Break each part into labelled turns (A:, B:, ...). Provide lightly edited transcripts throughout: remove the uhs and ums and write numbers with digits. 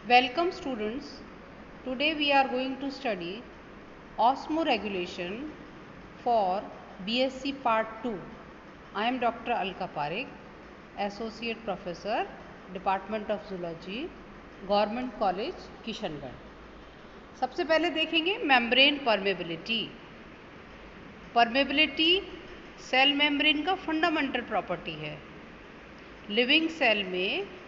A: Welcome students. Today we are going to study osmoregulation for BSc Part 2. I am Dr. Alka Parekh, Associate Professor, Department of Zoology, Government College, Kishangarh. सबसे पहले देखेंगे membrane permeability. Permeability cell membrane का fundamental property है। Living cell में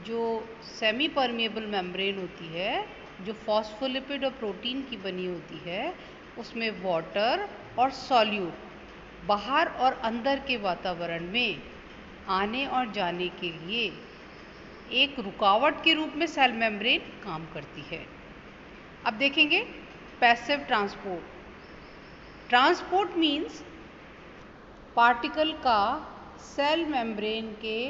A: जो semi permeable membrane होती है, जो फॉस्फोलिपिड और प्रोटीन की बनी होती है, उसमें वाटर और सॉल्यूट बाहर और अंदर के वातावरण में आने और जाने के लिए एक रुकावट के रूप में सेल मेम्ब्रेन काम करती है। अब देखेंगे passive transport. Transport means particle का सेल मेम्ब्रेन के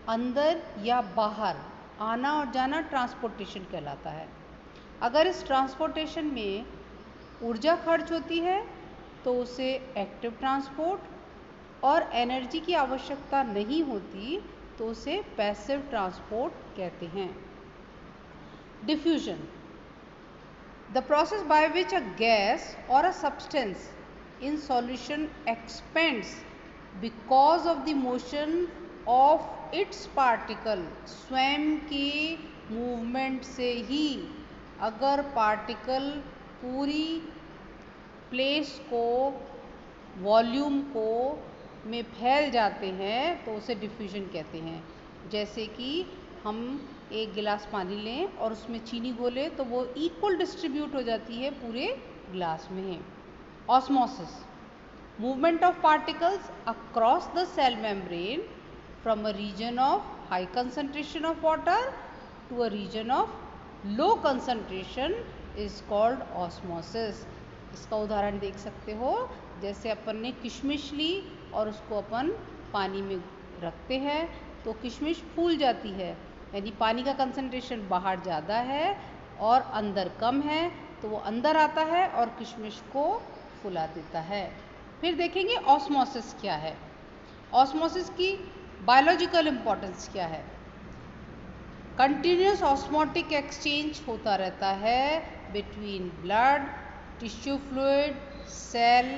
A: अंदर या बाहर आना और जाना ट्रांसपोर्टेशन कहलाता है। अगर इस ट्रांसपोर्टेशन में ऊर्जा खर्च होती है तो उसे एक्टिव ट्रांसपोर्ट, और एनर्जी की आवश्यकता नहीं होती तो उसे पैसिव ट्रांसपोर्ट कहते हैं। Diffusion, the process by which a gas or a substance in solution expands because of the motion of its particle। स्वयं के मूवमेंट से ही अगर पार्टिकल पूरी प्लेस को, वॉल्यूम को में फैल जाते हैं तो उसे डिफ्यूजन कहते हैं। जैसे कि हम एक गिलास पानी लें और उसमें चीनी घोलें तो वो इक्वल डिस्ट्रीब्यूट हो जाती है पूरे गिलास में। Osmosis, movement of particles across the cell membrane from a region of high concentration of water to a region of low concentration is called osmosis। इसका उदाहरण देख सकते हो, जैसे अपन ने किशमिश ली और उसको अपन पानी में रखते हैं तो किशमिश फूल जाती है, यानी पानी का कंसंट्रेशन बाहर ज़्यादा है और अंदर कम है, तो वो अंदर आता है और किशमिश को फुला देता है। फिर देखेंगे ऑस्मोसिस क्या है। ऑस्मोसिस की बायोलॉजिकल इंपॉर्टेंस क्या है। कंटिन्यूस ऑस्मोटिक एक्सचेंज होता रहता है between blood, tissue fluid, cell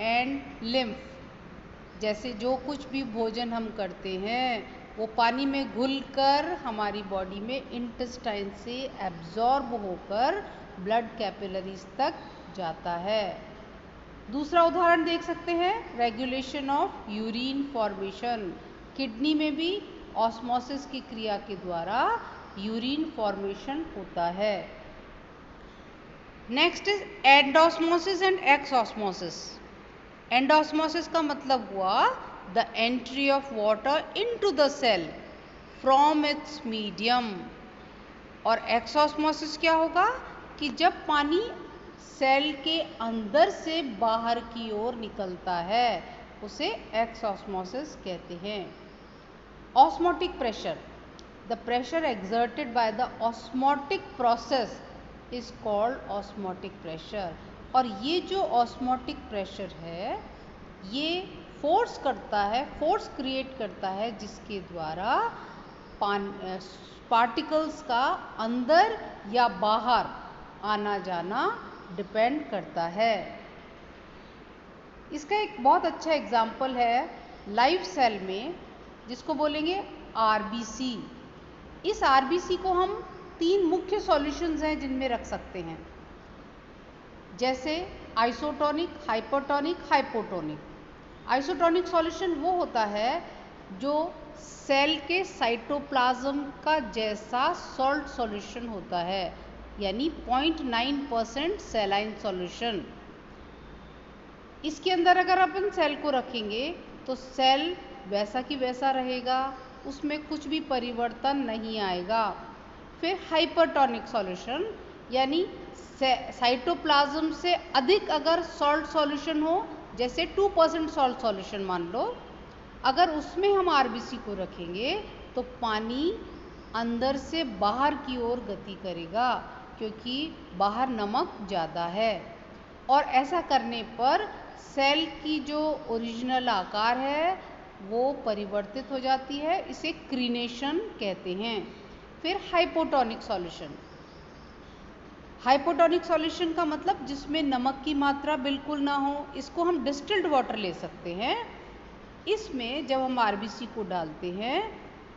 A: and lymph. जैसे जो कुछ भी भोजन हम करते हैं वो पानी में घुलकर हमारी बॉडी में इंटेस्टाइन से एब्जॉर्ब होकर ब्लड कैपिलरीज तक जाता है। दूसरा उदाहरण देख सकते हैं, regulation of urine formation. Kidney में भी ऑस्मोसिस की क्रिया के द्वारा यूरिन फॉर्मेशन होता है। Next is endosmosis and exosmosis. Endosmosis का मतलब हुआ the entry of water into the cell from its medium, और एक्सोस्मोसिस क्या होगा कि जब पानी सेल के अंदर से बाहर की ओर निकलता है उसे एक्सोस्मोसिस कहते हैं। Osmotic pressure, the pressure exerted by the osmotic process is called osmotic pressure. और ये जो ऑस्मोटिक प्रेशर है ये फोर्स करता है, फोर्स क्रिएट करता है जिसके द्वारा पार्टिकल्स का अंदर या बाहर आना जाना डिपेंड करता है। इसका एक बहुत अच्छा एग्जाम्पल है लाइव सेल में, जिसको बोलेंगे आरबीसी। इस आरबीसी को हम 3 मुख्य सॉल्यूशंस हैं जिनमें रख सकते हैं, जैसे isotonic, hypertonic, hypotonic. Isotonic solution वो होता है जो सेल के साइटोप्लाज्म का जैसा सॉल्ट सॉल्यूशन होता है, यानी 0.9% सैलाइन सॉल्यूशन। इसके अंदर अगर अपन सेल को रखेंगे तो सेल वैसा की वैसा रहेगा, उसमें कुछ भी परिवर्तन नहीं आएगा। फिर हाइपरटोनिक सॉल्यूशन, यानी साइटोप्लाज्म से अधिक अगर सॉल्ट सॉल्यूशन हो, जैसे 2% सॉल्ट सॉल्यूशन मान लो, अगर उसमें हम आरबीसी को रखेंगे तो पानी अंदर से बाहर की ओर गति करेगा क्योंकि बाहर नमक ज़्यादा है, और ऐसा करने पर सेल की जो ओरिजिनल आकार है वो परिवर्तित हो जाती है। इसे क्रीनेशन कहते हैं। फिर हाइपोटोनिक सॉल्यूशन। हाइपोटोनिक सॉल्यूशन का मतलब जिसमें नमक की मात्रा बिल्कुल ना हो, इसको हम डिस्टिल्ड वाटर ले सकते हैं। इसमें जब हम आरबीसी को डालते हैं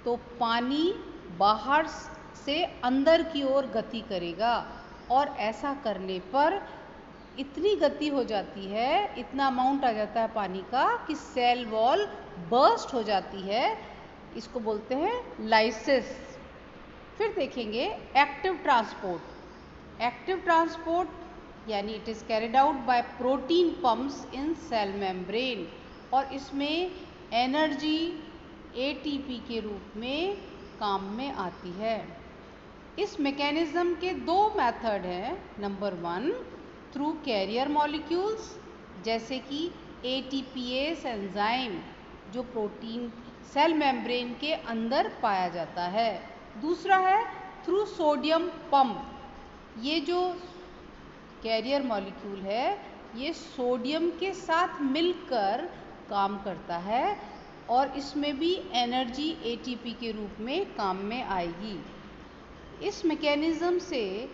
A: तो पानी बाहर से अंदर की ओर गति करेगा, और ऐसा करने पर इतनी गति हो जाती है, इतना अमाउंट आ जाता है पानी का कि सेल वॉल बर्स्ट हो जाती है। इसको बोलते हैं लाइसिस। फिर देखेंगे एक्टिव ट्रांसपोर्ट। एक्टिव ट्रांसपोर्ट यानी it is carried out by protein pumps in cell membrane, और इसमें एनर्जी एटीपी के रूप में काम में आती है। इस मैकेनिज्म के दो मेथड हैं। नंबर 1 थ्रू कैरियर मॉलिक्यूल्स, जैसे कि एटीपीएस एंजाइम जो प्रोटीन सेल मेम्ब्रेन के अंदर पाया जाता है। दूसरा है थ्रू सोडियम पंप। ये जो कैरियर मॉलिक्यूल है ये सोडियम के साथ मिलकर काम करता है, और इसमें भी एनर्जी एटीपी के रूप में काम में आएगी। इस मैकेनिज्म से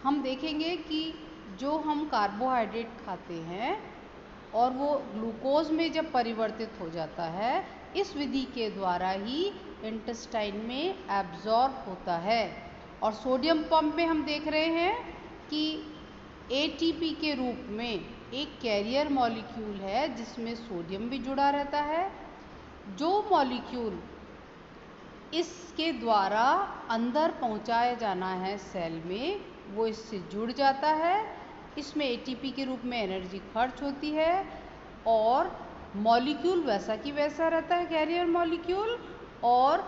A: हम देखेंगे कि जो हम कार्बोहाइड्रेट खाते हैं और वो ग्लूकोज में जब परिवर्तित हो जाता है, इस विधि के द्वारा ही इंटेस्टाइन में एब्जॉर्ब होता है। और सोडियम पंप में हम देख रहे हैं कि एटीपी के रूप में एक कैरियर मॉलिक्यूल है जिसमें सोडियम भी जुड़ा रहता है। जो मॉलिक्यूल इसके द्वारा अंदर पहुंचाया जाना है सेल में, वो इससे जुड़ जाता है। इसमें एटीपी के रूप में एनर्जी खर्च होती है, और मॉलिक्यूल वैसा की वैसा रहता है कैरियर मॉलिक्यूल, और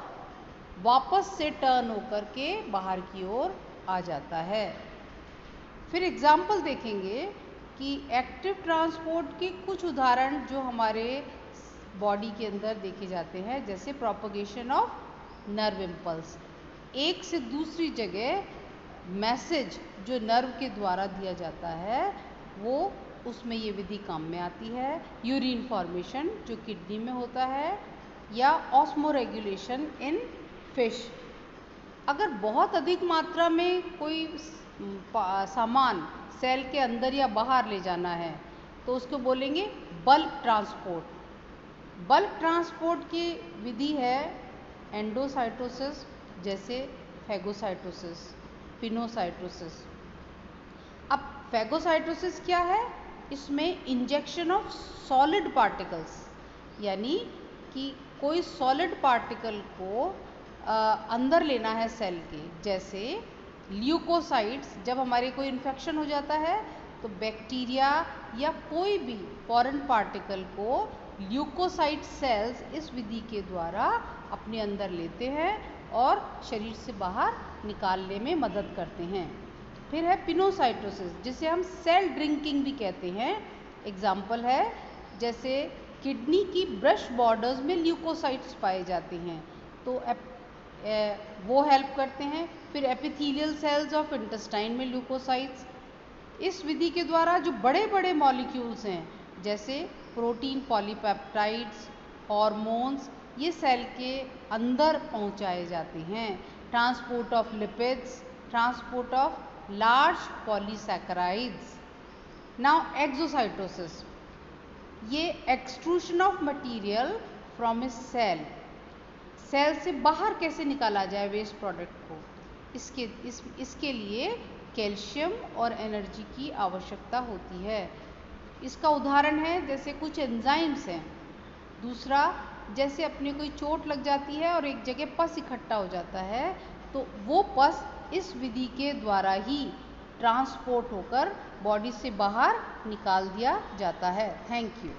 A: वापस से टर्न होकर के बाहर की ओर आ जाता है। फिर एग्जाम्पल देखेंगे कि एक्टिव ट्रांसपोर्ट के कुछ उदाहरण जो हमारे बॉडी के अंदर देखे जाते हैं, जैसे प्रोपगेशन ऑफ नर्व इम्पल्स। एक से दूसरी जगह मैसेज जो नर्व के द्वारा दिया जाता है, वो उसमें ये विधि काम में आती है। यूरिन फॉर्मेशन जो किडनी में होता है, या ऑस्मोरेगुलेशन इन फिश। अगर बहुत अधिक मात्रा में कोई सामान सेल के अंदर या बाहर ले जाना है तो उसको बोलेंगे बल्क ट्रांसपोर्ट। बल्क ट्रांसपोर्ट की विधि है एंडोसाइटोसिस, जैसे फैगोसाइटोसिस, पिनोसाइटोसिस। अब फैगोसाइटोसिस क्या है? इसमें इंजेक्शन ऑफ सॉलिड पार्टिकल्स, यानी कि कोई सॉलिड पार्टिकल को अंदर लेना है सेल के। जैसे ल्यूकोसाइट्स, जब हमारे कोई इन्फेक्शन हो जाता है तो बैक्टीरिया या कोई भी फॉरेन पार्टिकल को ल्यूकोसाइट सेल्स इस विधि के द्वारा अपने अंदर लेते हैं और शरीर से बाहर निकालने में मदद करते हैं। फिर है पिनोसाइटोसिस, जिसे हम सेल ड्रिंकिंग भी कहते हैं। एग्जाम्पल है जैसे किडनी की ब्रश बॉर्डर्स में ल्यूकोसाइट्स पाए जाते हैं, तो वो हेल्प करते हैं। फिर एपिथेलियल सेल्स ऑफ इंटेस्टाइन में ल्यूकोसाइट्स। इस विधि के द्वारा जो बड़े बड़े मॉलिक्यूल्स हैं, जैसे प्रोटीन, पॉलीपेप्टाइड्स, हॉर्मोन्स, ये सेल के अंदर पहुंचाए जाते हैं। Transport of lipids, transport of large polysaccharides. Now exocytosis, ये extrusion of material from a cell. Cell से बाहर कैसे निकाला जाए वेस्ट प्रोडक्ट को, इसके लिए कैल्शियम और एनर्जी की आवश्यकता होती है। इसका उदाहरण है जैसे कुछ एंजाइम्स हैं। दूसरा, जैसे अपने कोई चोट लग जाती है और एक जगह पस इकट्ठा हो जाता है, तो वो पस इस विधि के द्वारा ही ट्रांसपोर्ट होकर बॉडी से बाहर निकाल दिया जाता है। Thank you.